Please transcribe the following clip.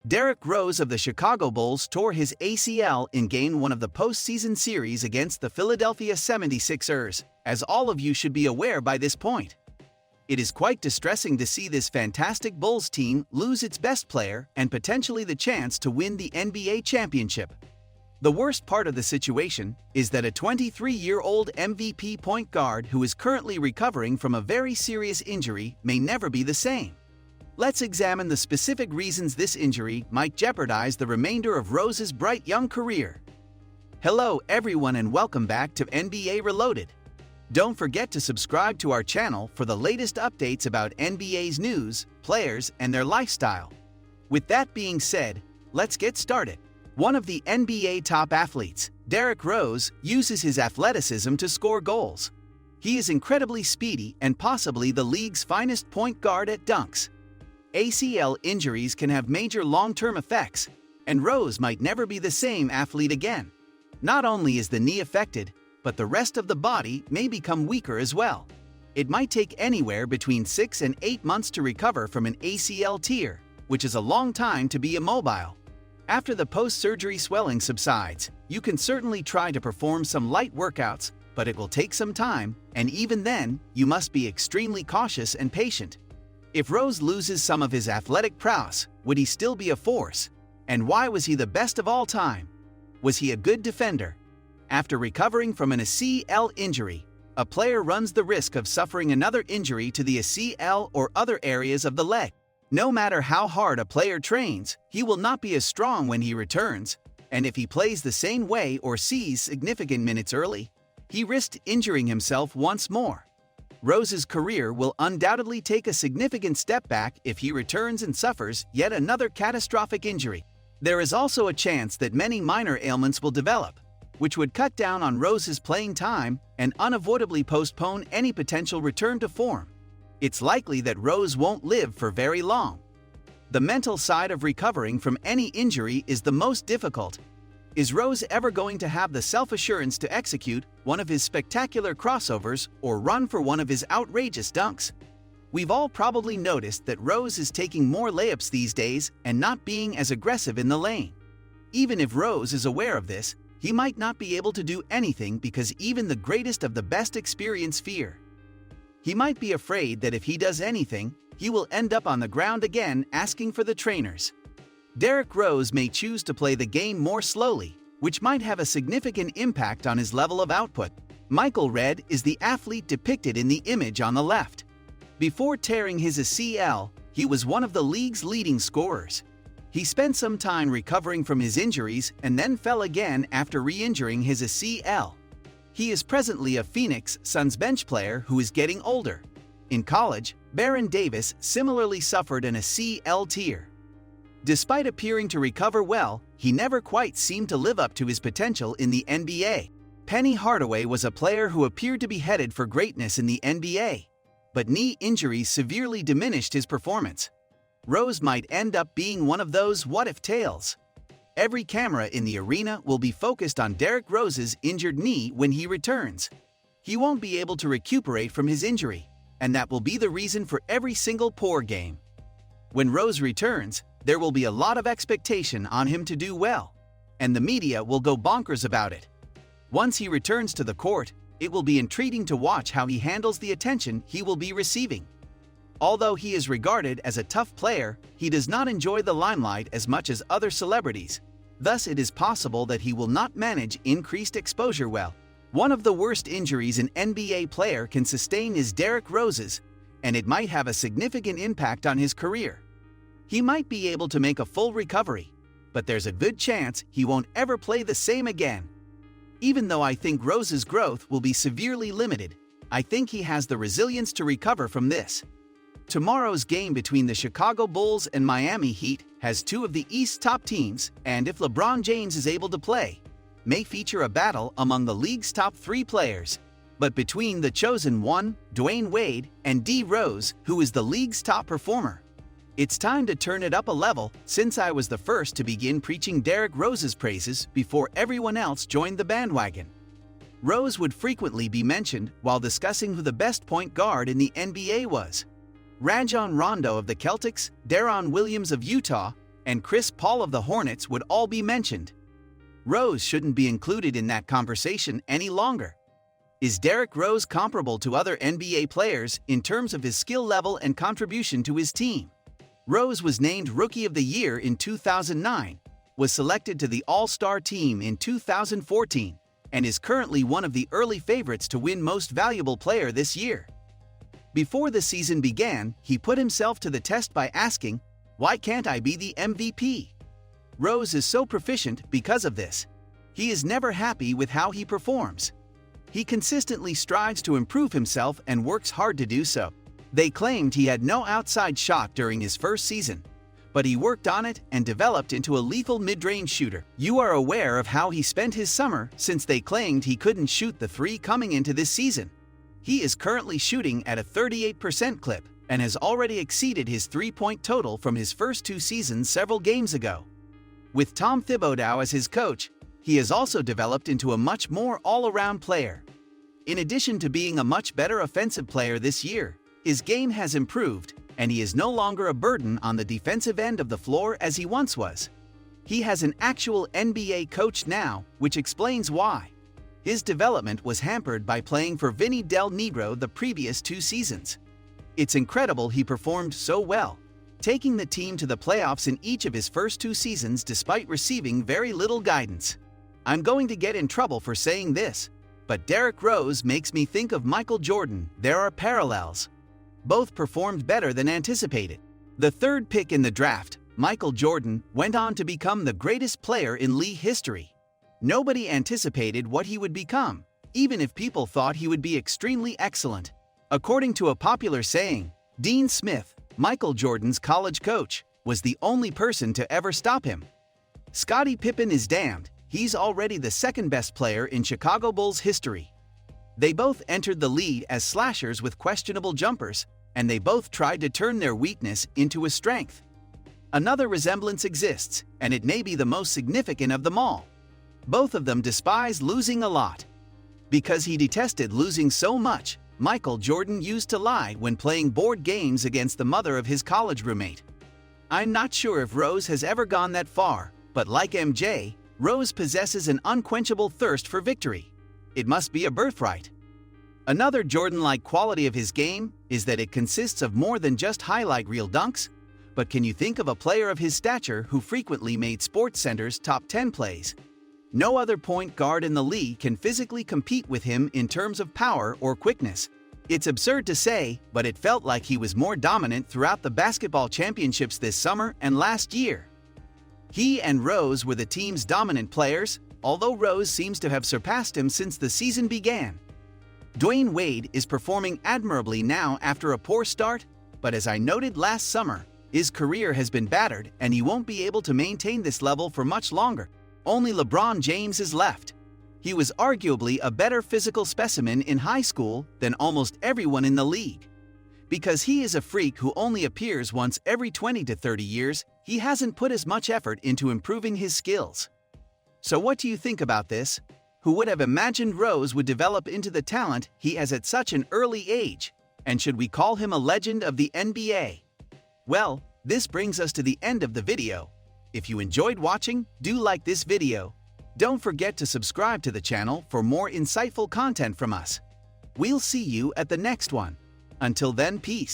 Derrick Rose of the Chicago Bulls tore his ACL in Game 1 of the postseason series against the Philadelphia 76ers, as all of you should be aware by this point. It is quite distressing to see this fantastic Bulls team lose its best player and potentially the chance to win the NBA championship. The worst part of the situation is that a 23-year-old MVP point guard who is currently recovering from a very serious injury may never be the same. Let's examine the specific reasons this injury might jeopardize the remainder of Rose's bright young career. Hello everyone and welcome back to NBA Reloaded. Don't forget to subscribe to our channel for the latest updates about NBA's news, players, and their lifestyle. With that being said, let's get started. One of the NBA top athletes, Derrick Rose, uses his athleticism to score goals. He is incredibly speedy and possibly the league's finest point guard at dunks. ACL injuries can have major long-term effects, and Rose might never be the same athlete again. Not only is the knee affected, but the rest of the body may become weaker as well. It might take anywhere between 6 and 8 months to recover from an ACL tear, which is a long time to be immobile. After the post-surgery swelling subsides, you can certainly try to perform some light workouts, but it will take some time, and even then, you must be extremely cautious and patient. If Rose loses some of his athletic prowess, would he still be a force? And why was he the best of all time? Was he a good defender? After recovering from an ACL injury, a player runs the risk of suffering another injury to the ACL or other areas of the leg. No matter how hard a player trains, he will not be as strong when he returns, and if he plays the same way or sees significant minutes early, he risked injuring himself once more. Rose's career will undoubtedly take a significant step back if he returns and suffers yet another catastrophic injury. There is also a chance that many minor ailments will develop, which would cut down on Rose's playing time and unavoidably postpone any potential return to form. It's likely that Rose won't live for very long. The mental side of recovering from any injury is the most difficult. Is Rose ever going to have the self-assurance to execute one of his spectacular crossovers or run for one of his outrageous dunks? We've all probably noticed that Rose is taking more layups these days and not being as aggressive in the lane. Even if Rose is aware of this, he might not be able to do anything because even the greatest of the best experience fear. He might be afraid that if he does anything, he will end up on the ground again asking for the trainers. Derrick Rose may choose to play the game more slowly, which might have a significant impact on his level of output. Michael Redd is the athlete depicted in the image on the left. Before tearing his ACL, he was one of the league's leading scorers. He spent some time recovering from his injuries and then fell again after re-injuring his ACL. He is presently a Phoenix Suns bench player who is getting older. In college, Baron Davis similarly suffered an ACL tear. Despite appearing to recover well, he never quite seemed to live up to his potential in the NBA. Penny Hardaway was a player who appeared to be headed for greatness in the NBA, but knee injuries severely diminished his performance. Rose might end up being one of those what-if tales. Every camera in the arena will be focused on Derrick Rose's injured knee when he returns. He won't be able to recuperate from his injury, and that will be the reason for every single poor game. When Rose returns, there will be a lot of expectation on him to do well, and the media will go bonkers about it. Once he returns to the court, it will be intriguing to watch how he handles the attention he will be receiving. Although he is regarded as a tough player, he does not enjoy the limelight as much as other celebrities. Thus, it is possible that he will not manage increased exposure well. One of the worst injuries an NBA player can sustain is Derrick Rose's, and it might have a significant impact on his career. He might be able to make a full recovery, but there's a good chance he won't ever play the same again. Even though I think Rose's growth will be severely limited, I think he has the resilience to recover from this. Tomorrow's game between the Chicago Bulls and Miami Heat has two of the East's top teams, and if LeBron James is able to play, may feature a battle among the league's top 3 players. But between the chosen one, Dwayne Wade, and D. Rose, who is the league's top performer, it's time to turn it up a level since I was the first to begin preaching Derrick Rose's praises before everyone else joined the bandwagon. Rose would frequently be mentioned while discussing who the best point guard in the NBA was. Rajon Rondo of the Celtics, Deron Williams of Utah, and Chris Paul of the Hornets would all be mentioned. Rose shouldn't be included in that conversation any longer. Is Derrick Rose comparable to other NBA players in terms of his skill level and contribution to his team? Rose was named Rookie of the Year in 2009, was selected to the All-Star team in 2014, and is currently one of the early favorites to win Most Valuable Player this year. Before the season began, he put himself to the test by asking, "Why can't I be the MVP?" Rose is so proficient because of this. He is never happy with how he performs. He consistently strives to improve himself and works hard to do so. They claimed he had no outside shot during his first season, but he worked on it and developed into a lethal mid-range shooter. You are aware of how he spent his summer since they claimed he couldn't shoot the three coming into this season. He is currently shooting at a 38% clip and has already exceeded his three-point total from his first two seasons several games ago. With Tom Thibodeau as his coach, he has also developed into a much more all-around player. In addition to being a much better offensive player this year, his game has improved, and he is no longer a burden on the defensive end of the floor as he once was. He has an actual NBA coach now, which explains why. His development was hampered by playing for Vinny Del Negro the previous two seasons. It's incredible he performed so well, taking the team to the playoffs in each of his first two seasons despite receiving very little guidance. I'm going to get in trouble for saying this, but Derrick Rose makes me think of Michael Jordan. There are parallels. Both performed better than anticipated. The third pick in the draft, Michael Jordan, went on to become the greatest player in league history. Nobody anticipated what he would become, even if people thought he would be extremely excellent. According to a popular saying, Dean Smith, Michael Jordan's college coach, was the only person to ever stop him. Scottie Pippen is damned. He's already the second-best player in Chicago Bulls history. They both entered the league as slashers with questionable jumpers, and they both tried to turn their weakness into a strength. Another resemblance exists, and it may be the most significant of them all. Both of them despise losing a lot. Because he detested losing so much, Michael Jordan used to lie when playing board games against the mother of his college roommate. I'm not sure if Rose has ever gone that far, but like MJ, Rose possesses an unquenchable thirst for victory. It must be a birthright. Another Jordan-like quality of his game is that it consists of more than just highlight reel dunks. But can you think of a player of his stature who frequently made SportsCenter's top 10 plays? No other point guard in the league can physically compete with him in terms of power or quickness. It's absurd to say, but it felt like he was more dominant throughout the basketball championships this summer and last year. He and Rose were the team's dominant players, although Rose seems to have surpassed him since the season began. Dwayne Wade is performing admirably now after a poor start, but as I noted last summer, his career has been battered and he won't be able to maintain this level for much longer. Only LeBron James is left. He was arguably a better physical specimen in high school than almost everyone in the league. Because he is a freak who only appears once every 20 to 30 years, he hasn't put as much effort into improving his skills. So what do you think about this? Who would have imagined Rose would develop into the talent he has at such an early age? And should we call him a legend of the NBA? Well, this brings us to the end of the video. If you enjoyed watching, do like this video. Don't forget to subscribe to the channel for more insightful content from us. We'll see you at the next one. Until then, peace.